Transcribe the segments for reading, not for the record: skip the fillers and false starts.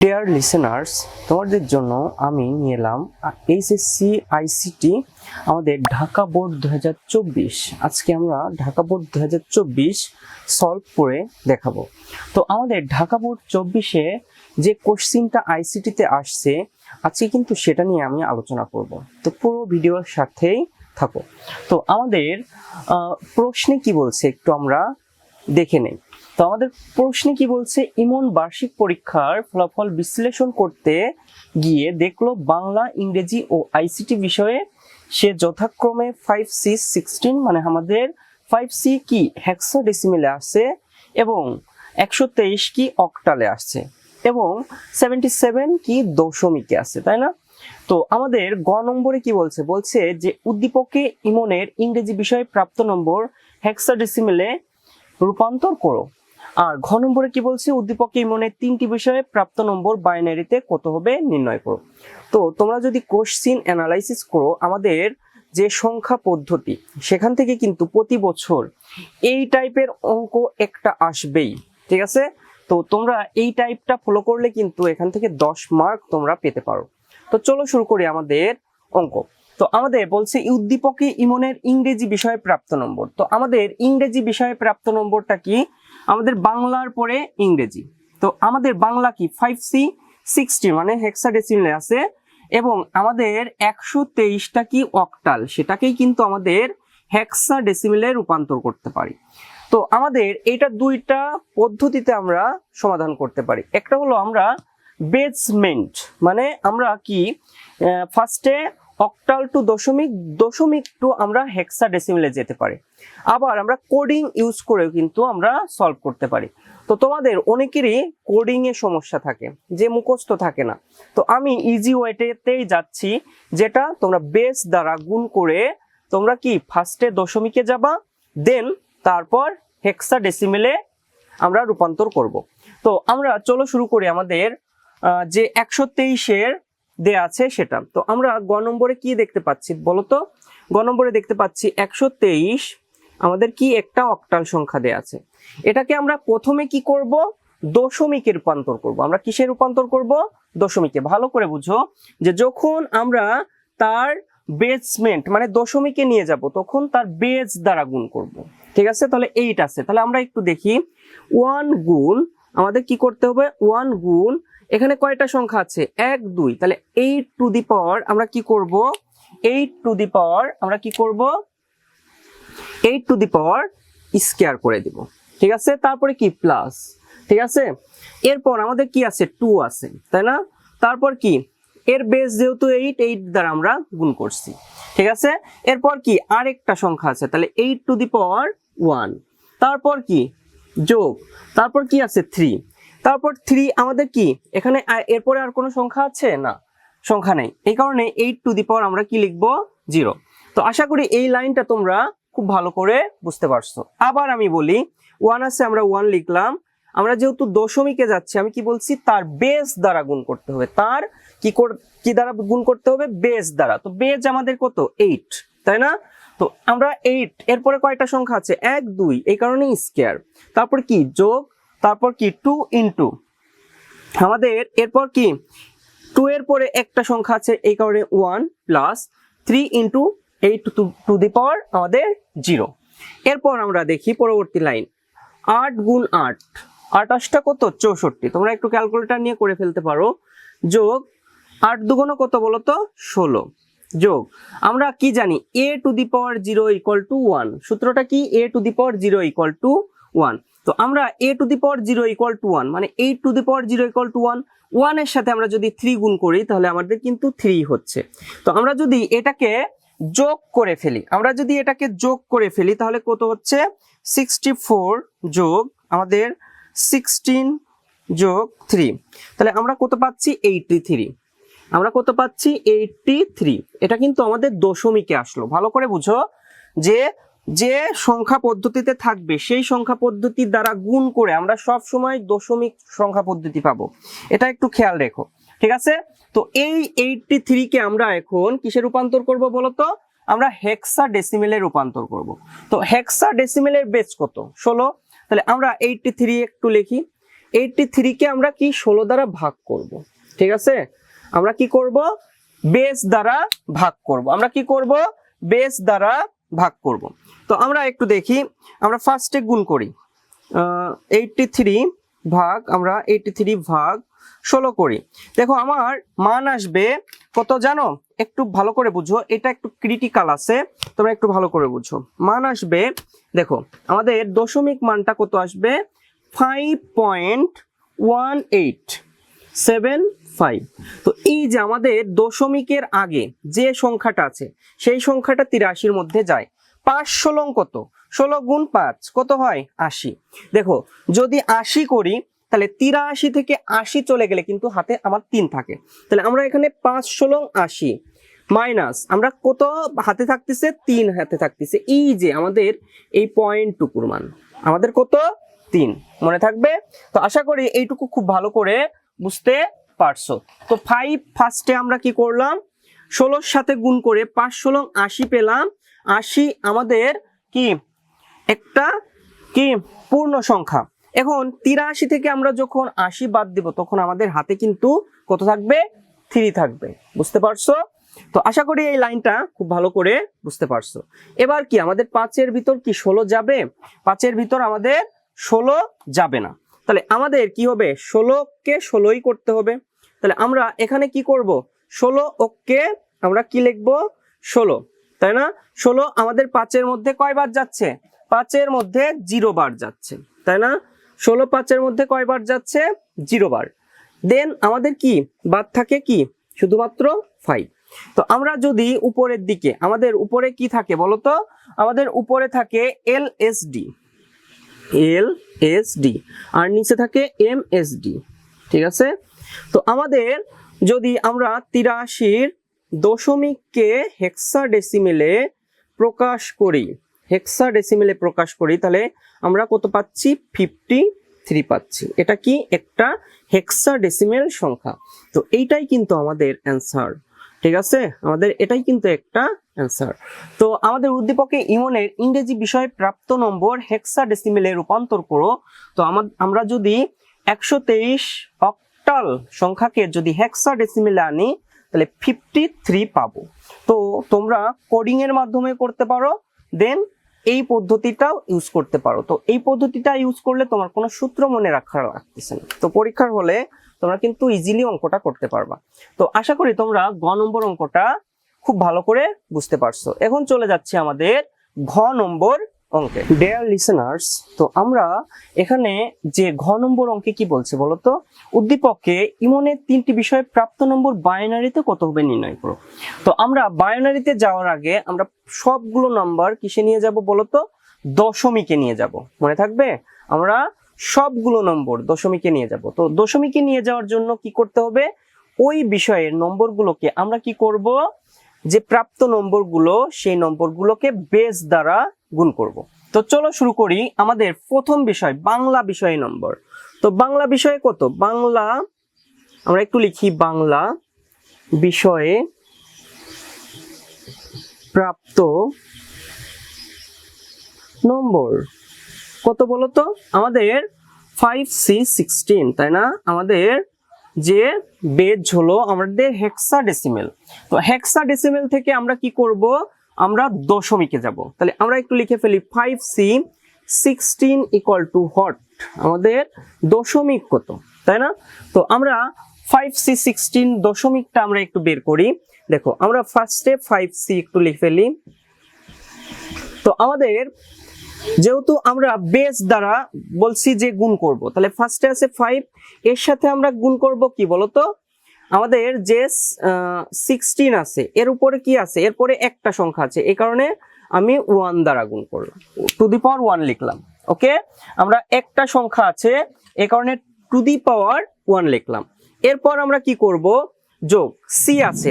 Dear listeners, তোমাদের জন্য আমি নিয়ে এলাম এইচএসসি আইসিটি আমাদের ঢাকা বোর্ড 2024। আজকে আমরা ঢাকা বোর্ড 2024 সলভ করে দেখাবো। তো আমাদের ঢাকা বোর্ড 24-এ যে কোশ্চিনটা আইসিটিতে আসছে আজকে কিন্তু সেটা নিয়ে আমি আলোচনা করব। তো পুরো ভিডিওর সাথেই থাকো। তো আমাদের প্রশ্নে কি বলছে একটু আমরা দেখে নেই। তো আমাদের প্রশ্নে কি বলছে, ইমন বার্ষিক পরীক্ষার ফলাফল বিশ্লেষণ করতে গিয়ে দেখলো বাংলা, ইংরেজি ও আইসিটি বিষয়ে সে যথাক্রমে 5C16 মানে আমাদের 5C কি হেক্সাডেসিমেলে আসছে এবং 123 কি অক্টালে আসছে এবং 77 কি দশমিকে আছে, তাই না? তো আমাদের গ নম্বরে কি বলছে, বলছে যে উদ্দীপকে ইমনের ইংরেজি বিষয়ে প্রাপ্ত নম্বর হেক্সাডেসিমেলে রূপান্তর করো। আর ঘ নম্বরে কি বলছে, উদ্দীপকে ইমনের 3টি বিষয়ে প্রাপ্ত নম্বর বাইনারিতে কত হবে নির্ণয় করো। তো তোমরা যদি কোশ্চিন অ্যানালাইসিস করো, আমাদের যে সংখ্যা পদ্ধতি সেখান থেকে কিন্তু প্রতি বছর এই টাইপের অঙ্ক একটা আসবেই, ঠিক আছে? তো তোমরা এই টাইপটা ফলো করলে কিন্তু এখান থেকে 10 মার্ক তোমরা পেতে পারো। তো চলো শুরু করি আমাদের অঙ্ক। তো আমাদের বলছে উদ্দীপকে ইমনের ইংরেজি বিষয়ে প্রাপ্ত নম্বর। তো আমাদের ইংরেজি বিষয়ে প্রাপ্ত নম্বরটা কি, আমাদের বাংলার পরে ইংরেজি। তো আমাদের বাংলা কি 5C60 মানে হেক্সাডেসিমেলে আছে এবং আমাদের 123টা কি অক্টাল, সেটাকেই কিন্তু আমাদের হেক্সাডেসিমেলে রূপান্তর করতে পারি। তো আমাদের এটা দুইটা পদ্ধতিতে আমরা সমাধান করতে পারি। একটা হলো আমরা বেসমেন্ট মানে আমরা কি ফার্স্টে অক্টাল টু দশমিক, দশমিক টু আমরা হেক্সাডেসিমেলে যেতে পারি। আবার আমরা কোডিং ইউজ করেও কিন্তু আমরা সলভ করতে পারি। তো তোমাদের অনেকেরই কোডিং এ সমস্যা থাকে, যে মুখস্থ থাকে না। তো আমি ইজি ওয়েতেই যাচ্ছি, যেটা তোমরা বেস দ্বারা গুণ করে তোমরা কি ফার্স্টে দশমিকে যাবা, দেন তারপর হেক্সাডেসিমেলে আমরা রূপান্তর করব। তো আমরা চলো শুরু করি আমাদের যে 123-এর দেয়া আছে সেটা। তো আমরা গ নম্বরে কি দেখতে পাচ্ছি বলো তো? গ নম্বরে দেখতে পাচ্ছি 123 আমাদের কি একটা অক্টাল সংখ্যা দেয়া আছে। এটাকে আমরা প্রথমে কি করব, দশমিকে রূপান্তর করব। আমরা কিসে রূপান্তর করব? দশমিকে। ভালো করে বুঝো যে যখন আমরা তার বেসমেন্ট মানে দশমিকে নিয়ে যাব তখন তার বেস দ্বারা গুণ করব, ঠিক আছে? তাহলে 8 আছে, তাহলে আমরা একটু দেখি 1 গুণ আমাদের কি করতে হবে, 1 গুণ এখানে কয়টা সংখ্যা আছে, 1 2, তাহলে 8 টু দি পাওয়ার আমরা কি করব, 8 টু দি পাওয়ার আমরা কি করব, 8 টু দি পাওয়ার স্কয়ার করে দিব, ঠিক আছে? তারপরে কি প্লাস, ঠিক আছে? এরপর আমাদের কি আছে, 2 আছে, তাই না? তারপর কি এর বেস যেহেতু 8, 8 দ্বারা আমরা গুণ করছি, ঠিক আছে? এরপর কি আরেকটা সংখ্যা আছে, তাহলে 8 টু দি পাওয়ার 1, তারপর কি যোগ, তারপর কি আছে 3, তারপর 3 আমাদের কি এখানে এরপরে আর কোনো সংখ্যা আছে না, সংখ্যা নেই, এই কারণে 8 টু দি পাওয়ার আমরা কি লিখবো 0। তো আশা করি এই লাইনটা তোমরা খুব ভালো করে বুঝতে পারছো। আবার আমি বলি 1 আছে, আমরা 1 লিখলাম। আমরা যেহেতু দশমিকে যাচ্ছি, আমি কি বলছি, তার বেস দ্বারা গুণ করতে হবে। তার কি দ্বারা গুণ করতে হবে, বেস দ্বারা। তো বেস আমাদের কত, 8, তাই না? তো আমরা 8 এরপরে কয়টা সংখ্যা আছে, 1 2, এই কারণে স্কয়ার। তারপর কি যোগ, তারপর কি 2 ইনটু আমাদের এরপর কি 2 এর পরে একটা সংখ্যা আছে, এই কারণে 1 প্লাস 3 ইনটু 8 টু দি পাওয়ার আমাদের 0। এরপর আমরা দেখি পরবর্তী লাইন 8 গুণ 8, 28টা কত, 64। তোমরা একটু ক্যালকুলেটর নিয়ে করে ফেলতে পারো। যোগ 8 দুগুণ কত বলো তো, 16। যোগ আমরা কি জানি, a to the power 0 equal to 1। সূত্রটা কি, a to the power 0 equal to 1। তো আমরা a to the power 0 equal to 1 মানে 8 to the power 0 equal to 1, 1 এর সাথে আমরা যদি 3 গুণ করি তাহলে আমাদের কিন্তু 3 হচ্ছে। তো আমরা যদি এটাকে যোগ করে ফেলি, তাহলে কত হচ্ছে, 64 যোগ আমাদের 16 যোগ 3, তাহলে আমরা কত পাচ্ছি, 83। আমরা কত পাচ্ছি, 83। এটা কিন্তু আমাদের দশমিকে আসলো। ভালো করে বুঝো যে যে সংখ্যা পদ্ধতিতে থাকবে সেই সংখ্যা পদ্ধতির দ্বারা গুণ করে আমরা সব সময় দশমিক সংখ্যা পদ্ধতি পাবো, এটা একটু খেয়াল রেখো, ঠিক আছে? তো এই 83 কে আমরা এখন কিসে রূপান্তর করব বলতো, আমরা হেক্সাডেসিমেলে রূপান্তর করব। তো হেক্সাডেসিমেলের বেস কত, 16। তাহলে আমরা 83 একটু লিখি, 83 কে আমরা কি 16 দ্বারা ভাগ করব। ঠিক আছে, আমরা কি করব, বেস দ্বারা ভাগ করব। আমরা কি করব, বেস দ্বারা ভাগ করব। তো আমরা একটু দেখি, আমরা ফার্স্টে গুণ করি 83 ভাগ, আমরা 83 ভাগ 16 করি। দেখো আমার মান আসবে কত জানো, একটু ভালো করে বুঝো, এটা একটু ক্রিটিক্যাল আছে, তোমরা একটু ভালো করে বুঝো। মান আসবে, দেখো আমাদের দশমিক মানটা কত আসবে, 5.1875। তো এই যে আমাদের দশমিকের আগে যে সংখ্যাটা আছে সেই সংখ্যাটা 83-র মধ্যে যায়। 5 16 কত, 16 গুণ 5 কত হয়, 80। দেখো যদি 80 করি তাহলে 83 থেকে 80 চলে গেলে কিন্তু হাতে আমার 3 থাকে। তাহলে আমরা এখানে 5 16 80 মাইনাস আমরা কত হাতে থাকতেছে, 3 হাতে থাকতেছে। এই যে আমাদের এই পয়েন্টটুকুর মান আমাদের কত, 3, মনে থাকবে? তো আশা করি এইটুকু খুব ভালো করে বুঝতে পারছো। তো 5 ফার্স্টে আমরা কি করলাম, 16-র সাথে গুণ করে 5 16 80 পেলাম। 80 আমাদের কি একটা কি পূর্ণ সংখ্যা। এখন 83 থেকে আমরা যখন 80 বাদ দিব তখন আমাদের হাতে কিন্তু কত থাকবে, 3 থাকবে। বুঝতে পারছো? তো আশা করি এই লাইনটা খুব ভালো করে বুঝতে পারছো। এবার কি আমাদের 5-এর ভিতর কি 16 যাবে, 5-এর ভিতর আমাদের 16 যাবে না। তাহলে আমাদের কি হবে, 16-কে 16ই করতে হবে। তাহলে আমরা এখানে কি করব, 16 ওকে আমরা কি লিখবো, 16, তাই না? 16 আমাদের 5-এর মধ্যে কয়বার যাচ্ছে, 5-এর মধ্যে 0 বার যাচ্ছে, তাই না? 16 5-এর মধ্যে কয়বার যাচ্ছে, 0 বার। দেন আমাদের কি বাদ থাকে, কি শুধুমাত্র 5। তো আমরা যদি উপরের দিকে, আমাদের উপরে কি থাকে বলতো, আমাদের উপরে থাকে এলএসডি, এলএসডি, আর নিচে থাকে এমএসডি। ঠিক আছে, তো আমাদের যদি আমরা 83-র দশমিককে হেক্সাডেসিমেলে প্রকাশ করি, হেক্সাডেসিমেলে প্রকাশ করি, তাহলে আমরা কত পাচ্ছি, 53 পাচ্ছি। এটা কি একটা হেক্সাডেসিমেল সংখ্যা। তো এইটাই কিন্তু আমাদের অ্যান্সার। ঠিক আছে, আমাদের এটাই কিন্তু একটা অ্যান্সার। তো আমাদের উদ্দীপকে ইমনের ইংরেজি বিষয়ে প্রাপ্ত নম্বর হেক্সাডেসিমেলে রূপান্তর করো। তো আমরা যদি 123 অক্টাল সংখ্যাকে যদি হেক্সাডেসিমেলে আনি তাহলে 53 পাবো। তো তোমরা কোডিং এর মাধ্যমে করতে পারো, দেন এই পদ্ধতিটাও ইউজ করতে পারো। তো এই পদ্ধতিটা ইউজ করলে তোমার কোনো সূত্র মনে রাখা লাগতেছে না। তো পরীক্ষার হলে তোমরা কিন্তু ইজিলি অঙ্কটা করতে পারবা। তো আশা করি তোমরা গ নম্বর অঙ্কটা খুব ভালো করে বুঝতে পারছো। এখন চলে যাচ্ছে আমাদের ঘ নম্বর অঙ্কে। ডিয়ার লিসেনার্স, তো আমরা এখানে যে ঘ নম্বর অঙ্কে কি বলছে বলতো, উদ্দীপকে ইমনের 3টি বিষয়ে প্রাপ্ত নম্বর বাইনারিতে কত হবে নির্ণয় করো। তো আমরা বাইনারিতে যাওয়ার আগে আমরা সবগুলো নাম্বার কিসে নিয়ে যাব বলতো, দশমিকে নিয়ে যাব। মনে থাকবে, আমরা সবগুলো নম্বর দশমিকে নিয়ে যাব। তো দশমিকে নিয়ে যাওয়ার জন্য কি করতে হবে, ওই বিষয়ের নম্বরগুলোকে আমরা কি করব, যে প্রাপ্ত নম্বরগুলো সেই নম্বরগুলোকে বেস দ্বারা গুণ করব। তো চলো শুরু করি। আমাদের প্রথম বিষয় বাংলা বিষয় নম্বর। তো বাংলা বিষয়ে কত, বাংলা আমরা একটু লিখি, বাংলা বিষয়ে প্রাপ্ত নম্বর কত বলতো, আমাদের 5C16, তাই না? আমাদের যে বেজ হলো আমাদের হেক্সাডেসিমেল। তো হেক্সাডেসিমেল থেকে আমরা কি করব, আমরা দশমিকে যাব। তাহলে আমরা একটু লিখে ফেলি 5C16 ইকুয়াল টু হট, আমাদের দশমিক কত, তাই না? তো আমরা 5C16 দশমিকটা আমরা একটু বের করি। দেখো আমরা ফার্স্টে 5C একটু লিখে ফেলি। তো আমাদের যেহেতু আমরা বেস দ্বারা বলছি যে গুণ করব, তাহলে ফার্স্টে আছে 5, এর সাথে আমরা গুণ করব কি বলতো, আমাদের যে 16 আছে এর উপরে কি আছে, এরপরে একটা সংখ্যা আছে, এই কারণে আমি 1 দ্বারা গুণ করলাম, টু দি পাওয়ার 1 লিখলাম। ওকে, আমরা একটা সংখ্যা আছে এই কারণে টু দি পাওয়ার 1 লিখলাম। এরপর আমরা কি করব, যোগ সি আছে।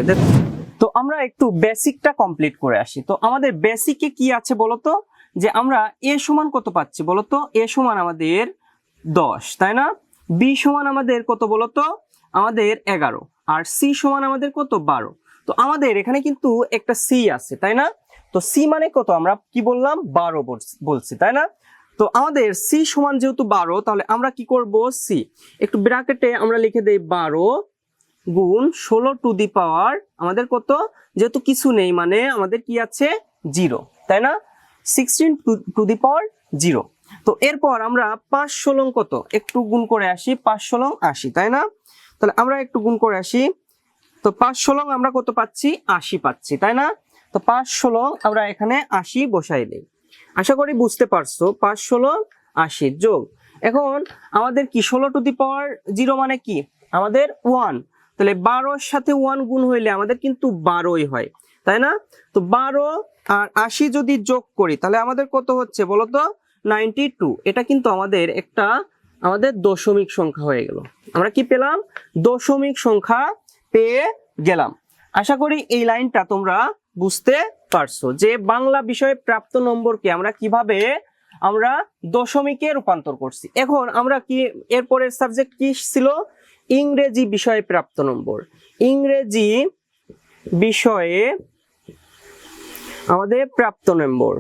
তো আমরা একটু বেসিকটা কমপ্লিট করে আসি। তো আমাদের বেসিকে কি আছে বলতো, যে আমরা এ সমান কত পাচ্ছি বলতো, এ সমান আমাদের 10, তাই না? বি সমান আমাদের কত বলতো, আমাদের 11, আর সি সমান আমাদের কত, 12। তো আমাদের এখানে কিন্তু একটা সি আছে, তাই না? তো সি মানে কত, আমরা কি বললাম, 12 বলছি, তাই না? তো আমাদের সি সমান যেহেতু 12, তাহলে আমরা কি করব, সি একটু ব্র্যাকেটে আমরা লিখে দেই 12 গুণ 16 টু দি পাওয়ার আমাদের কত, যেহেতু কিছু নেই মানে আমাদের কি আছে 0, তাই না, 16 টু দি পাওয়ার 0। তো এরপর আমরা 5 16 কত, একটু গুণ করে আসি, 5 16 80, তাই না, তাহলে আমরা একটু গুণ করে আসি। তো 5 16 আমরা কত পাচ্ছি, 80 পাচ্ছি, তাই না। তো 5 16 আমরা এখানে 80 বসাই দেই। আশা করি বুঝতে পারছো, 5 16 80 যোগ, এখন আমাদের কি 16 টু দি পাওয়ার 0 মানে কি আমাদের 1, তাহলে 12 সাথে 1 গুণ হইলে আমাদের কিন্তু 12ই হয়, তাই না। তো 12 আর 80 যদি যোগ করি তাহলে আমাদের কত হচ্ছে বলতো, 92। এটা কিন্তু আমাদের একটা আমাদের দশমিক সংখ্যা হয়ে গেল। আমরা কি পেলাম, দশমিক সংখ্যা পেয়ে গেলাম। আশা করি এই লাইনটা তোমরা বুঝতে পারছো যে বাংলা বিষয়ে প্রাপ্ত নম্বরকে আমরা কিভাবে আমরা দশমিকে রূপান্তর করছি। এখন আমরা কি এরপরের সাবজেক্ট কি ছিল, ইংরেজি বিষয়ে প্রাপ্ত নম্বর। ইংরেজি বিষয়ে আমাদের প্রাপ্ত নম্বর,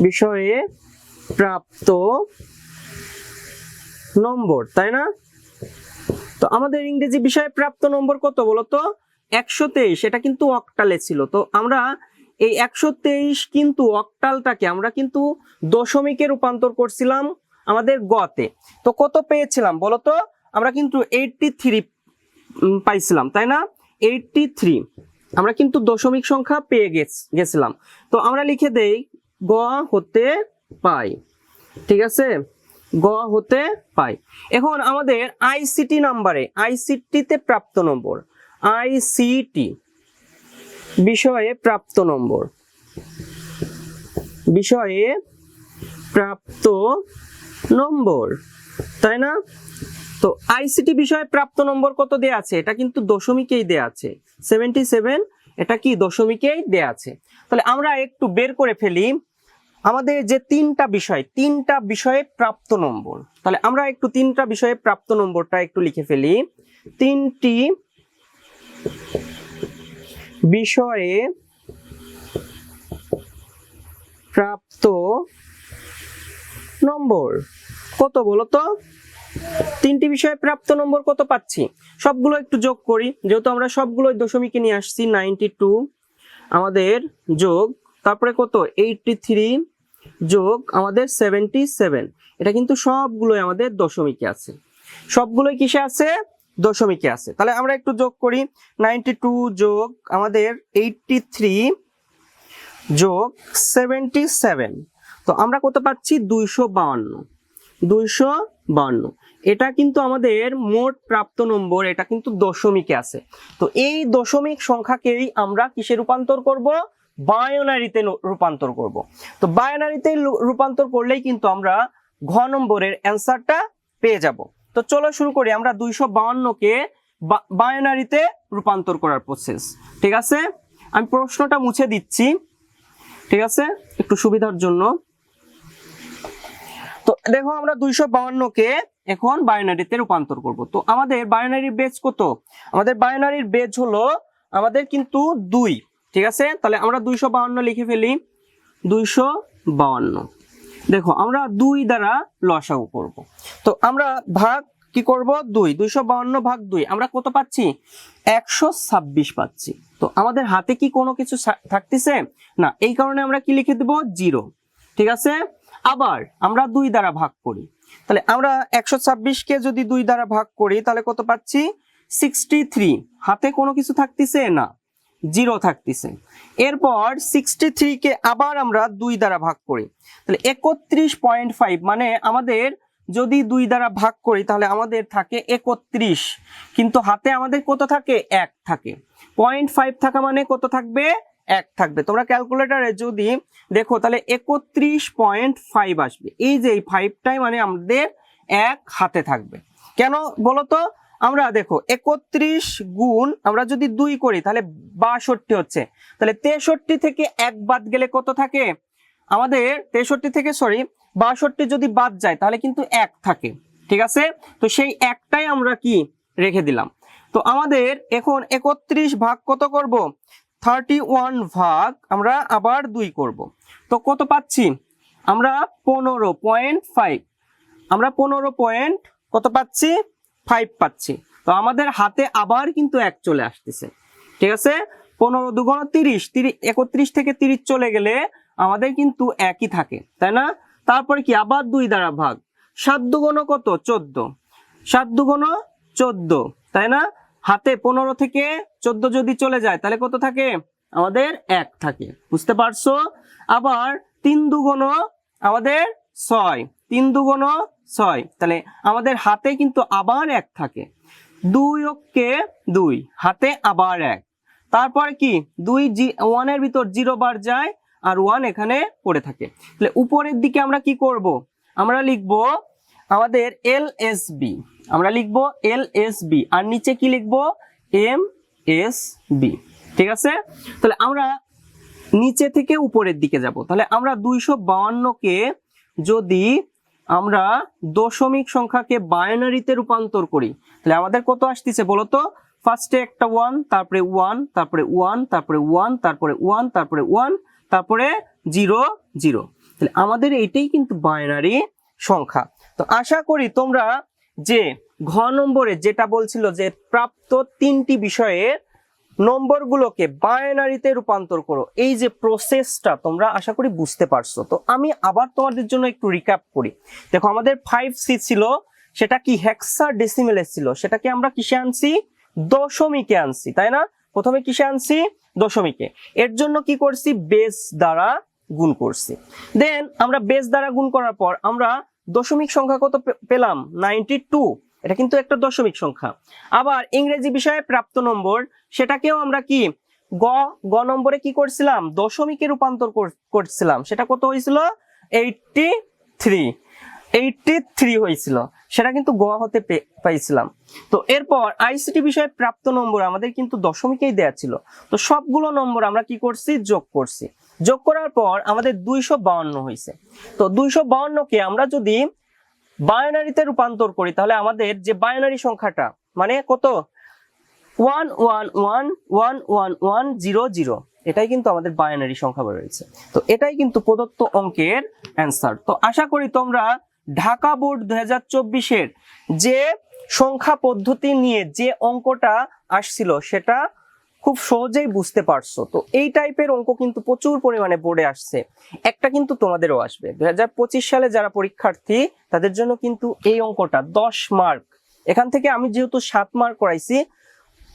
বিষয়ে প্রাপ্ত নম্বর, তাই না। তো আমাদের ইংরেজি বিষয়ে প্রাপ্ত নম্বর কত বলতো, 123। এটা কিন্তু অক্টালে ছিল। তো আমরা এই 123 কিন্তু অক্টালটাকে আমরা কিন্তু দশমিকে রূপান্তর করছিলাম আমাদের গতে। তো কত পেয়েছিলাম বলতো, আমরা কিন্তু 83 পাইছিলাম, তাই না, 83 আমরা কিন্তু দশমিক সংখ্যা পেয়ে গেছিলাম। তো আমরা লিখে দেই গ হতে পাই, ঠিক আছে, গ হতে পাই। এখন আমাদের আইসিটি নাম্বারে, আইসিটিতে প্রাপ্ত নম্বর, আইসিটি বিষয়ে প্রাপ্ত নম্বর, বিষয়ে প্রাপ্ত নম্বর, তাই না। তো আইসিটি বিষয়ে প্রাপ্ত নম্বর কত দেয়া আছে, এটা কিন্তু দশমিকেই দেয়া আছে, 77, এটা কি দশমিকেই দেয়া আছে। তাহলে আমরা একটু বের করে ফেলি আমাদের যে তিনটা বিষয়ে প্রাপ্ত নম্বর। তাহলে আমরা একটু তিনটা বিষয়ে প্রাপ্ত নম্বরটা একটু লিখে ফেলি। তিনটি বিষয়ে প্রাপ্ত নম্বর কত বলতো, তিনটি বিষয়ে প্রাপ্ত নম্বর কত পাচ্ছি, সবগুলো একটু যোগ করি, যেহেতু আমরা সবগুলো দশমিকে নিয়ে আসছি। 92 আমাদের যোগ, তারপরে কত 83 যোগ আমাদের 77, এটা কিন্তু সবগুলোই আমাদের দশমিকে আছে, সবগুলোই কিসে আছে, দশমিকে আছে। তাহলে আমরা একটু যোগ করি, 92 যোগ আমাদের 83 যোগ 77, তো আমরা কত পাচ্ছি 252। এটা কিন্তু আমাদের মোট প্রাপ্ত নম্বর, এটা কিন্তু দশমিকে আছে। তো এই দশমিক সংখ্যাকেই আমরা কিসে রূপান্তর করব, বাইনারিতে রূপান্তর করব। তো বাইনারিতে রূপান্তর করলেই কিন্তু আমরা ঘ নম্বরের অ্যান্সারটা পেয়ে যাব। তো চলো শুরু করি আমরা 252কে বাইনারিতে রূপান্তর করার প্রসেস, ঠিক আছে। আমি প্রশ্নটা মুছে দিচ্ছি, ঠিক আছে, একটু সুবিধার জন্য। তো দেখো আমরা 252কে এখন বাইনারিতে রূপান্তর করব। তো আমাদের বাইনারির বেজ কত, আমাদের বাইনারির বেজ হলো আমাদের কিন্তু 2, ঠিক আছে। তাহলে আমরা 252 লিখে ফেলি, 252। দেখো আমরা 2 দ্বারা লসাগু করব। তো আমরা ভাগ কি করব, 252 ভাগ 2 আমরা কত পাচ্ছি, 126 পাচ্ছি। তো আমাদের হাতে কি কোনো কিছু থাকতেছে না, এই কারণে আমরা কি লিখে দেব, 0, ঠিক আছে। আবার আমরা 2 দ্বারা ভাগ করি, তাহলে আমরা 126কে যদি 2 দ্বারা ভাগ করি তাহলে কত পাচ্ছি, 63। হাতে কোনো কিছু থাকতেছে না, 0 থাকতেছে। এরপর 63কে আবার আমরা 2 দ্বারা ভাগ করি, তাহলে 31.5, মানে আমাদের যদি 2 দ্বারা ভাগ করি তাহলে আমাদের থাকে 31, কিন্তু হাতে আমাদের কত থাকে, 1 থাকে। 0.5 থাকা মানে কত থাকবে, 1 থাকবে। তোমরা ক্যালকুলেটরে যদি দেখো তাহলে 31.5 আসবে। এই যে 5টাই মানে আমাদের 1 হাতে থাকবে। কেন বলতো, আমরা দেখো 31 গুণ আমরা যদি 2 করি তাহলে 62 হচ্ছে, তাহলে 63 থেকে 1 বাদ গেলে কত থাকে আমাদের, 63 থেকে 62 যদি বাদ যায় তাহলে কিন্তু 1 থাকে, ঠিক আছে। তো সেই 1টাই আমরা কি রেখে দিলাম। তো আমাদের এখন 31 ভাগ কত করব, 31 ভাগ আমরা আবার 2 করব। তো কত পাচ্ছি, আমরা 15.5, আমরা 15 কত পাচ্ছি 5 পাচ্ছি। তো আমাদের হাতে আবার কিন্তু 1 চলে আসতেছে, ঠিক আছে। 15 দুগুণ 30, 31 থেকে 30 চলে গেলে আমাদের কিন্তু একই থাকে, তাই না। তারপরে কি আবার 2 দ্বারা ভাগ, 7 দুগুণ কত 14, 7 দুগুণ 14, তাই না। হাতে 15 থেকে 14 যদি চলে যায় তাহলে কত থাকে আমাদের 1 থাকে, বুঝতে পারছো। আবার 3 দুগুণ আমাদের 6, 3 দুগুণ 6, তাহলে আমাদের হাতে কিন্তু আবার 1 থাকে। 2 অক্ষে 2, হাতে আবার 1। তারপর কি 2 1 এর ভিতর 0 বার যায় আর 1 এখানে পড়ে থাকে। তাহলে উপরের দিকে আমরা কি করব, আমরা লিখব আমাদের এলএসবি, আমরা লিখব এলএসবি, আর নিচে কি লিখব এমএসবি, ঠিক আছে। তাহলে আমরা নিচে থেকে উপরের দিকে যাব। তাহলে আমরা 252 কে যদি আমরা দশমিক সংখ্যাকে বাইনারিতে রূপান্তর করি তাহলে আমাদের কত আসতেছে বলো তো। ফার্স্টে একটা 1, তারপরে 1, তারপরে 1, তারপরে 1, তারপরে 1, তারপরে 1, তারপরে 0 0। তাহলে আমাদের এটাই কিন্তু বাইনারি সংখ্যা। তো আশা করি তোমরা যে ঘ নম্বরে যেটা বলছিল যে প্রাপ্ত 3টি বিষয়ের নম্বরগুলোকে বাইনারিতে রূপান্তর করো, এই যে প্রসেসটা তোমরা আশা করি বুঝতে পারছো। তো আমি আবার তোমাদের জন্য একটু রিক্যাপ করি। দেখো আমাদের 5C ছিল, সেটা কি হেক্সাডেসিমেলে ছিল, সেটাকে আমরা কিসে আনছি দশমিকে আনছি, তাই না। প্রথমে কিসে আনছি দশমিকে, এর জন্য কি করছি বেস দ্বারা গুণ করছি। দেন আমরা বেস দ্বারা গুণ করার পর আমরা দশমিক সংখ্যা কত পেলাম 92, এটা কিন্তু একটা দশমিক সংখ্যা। আবার ইংরেজি বিষয়ে প্রাপ্ত নম্বর, সেটাকেও আমরা কি গ নম্বরে কি করছিলাম দশমিকে রূপান্তর করছিলাম, সেটা কত হয়েছিল 83 হয়েছিল, সেটা কিন্তু গ হতে পাইছিলাম। তো এরপর আইসিটি বিষয়ে প্রাপ্ত নম্বর আমাদের কিন্তু দশমিকেই দেয়া ছিল। তো সবগুলো নম্বর আমরা কি করছি যোগ করছি, যোগ করার পর আমাদের 252 হয়েছে। তো 252 কে আমরা যদি বাইনারিতে রূপান্তর করি তাহলে আমাদের যে বাইনারি সংখ্যাটা মানে কত 1111110 এটাই কিন্তু আমাদের বাইনারি সংখ্যা রয়েছে। তো এটাই কিন্তু প্রদত্ত অঙ্কের অ্যান্সার। তো আশা করি তোমরা ঢাকা বোর্ড 2024-এর যে সংখ্যা পদ্ধতি নিয়ে যে অঙ্কটা আসছিল সেটা খুব সহজেই বুঝতে পারছো। তো এই টাইপের অঙ্ক কিন্তু প্রচুর পরিমাণে বোর্ডে আসছে, একটা কিন্তু তোমাদেরও আসবে 2025 সালে যারা পরীক্ষার্থী তাদের জন্য কিন্তু এই অঙ্কটা 10 মার্ক। এখান থেকে আমি যেহেতু 7 মার্ক করাইছি,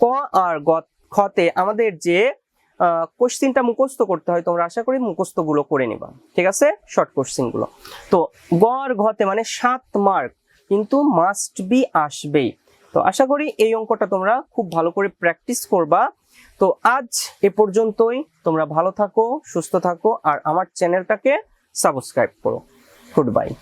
ক আর খতে আমাদের যে কোশ্চিনটা মুখস্থ করতে হয় তোমরা আশা করি মুখস্থ গুলো করে নিবা, ঠিক আছে, শর্ট কোশ্চিন গুলো। তো গ আর ঘতে মানে 7 মার্ক কিন্তু মাস্ট বি আসবেই। তো আশা করি এই অঙ্কটা তোমরা খুব ভালো করে প্র্যাকটিস করবা। তো আজ এ পর্যন্তই, তোমরা ভালো থাকো, সুস্থ থাকো, আর আমার চ্যানেলটাকে সাবস্ক্রাইব করো। Good bye.